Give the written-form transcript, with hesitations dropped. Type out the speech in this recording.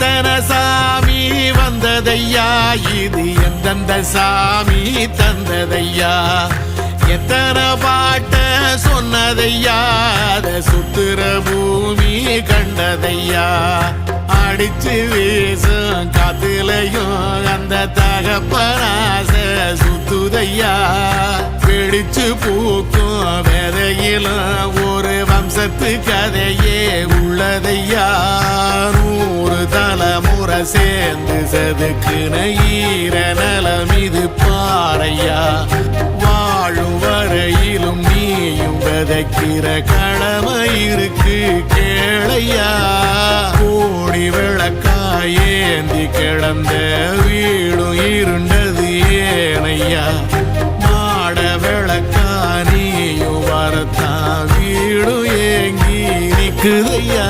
எத்தனை சாமி வந்ததையா, இது எந்தெந்த சாமி தந்ததையா, எத்தனை பாட்ட சொன்னதையா, அத சுத்துற பூமி கண்டதையா, அடிச்சு வீசும் காத்துலையும் அந்த தகப்பனாச சுத்துதையா, பிடிச்சு பூக்கும் விதையிலும் ஒரு வம்சத்து கதையே உள்ளதையா, 100 தலைமுறை சேர்ந்து செதுக்குன ஈர நலம் இது பாறையா, வாழும் வரையிலும் நீயும் விதைக்கிற கடமை இருக்கு கேளையா, கோடி விளக்காயேந்தி கிடந்த வீடும் இருண்டது ஏனையா, மாட விளக்கா நீயும் வரத்தான் வீடும் ஏங்கி நிக்குதையா.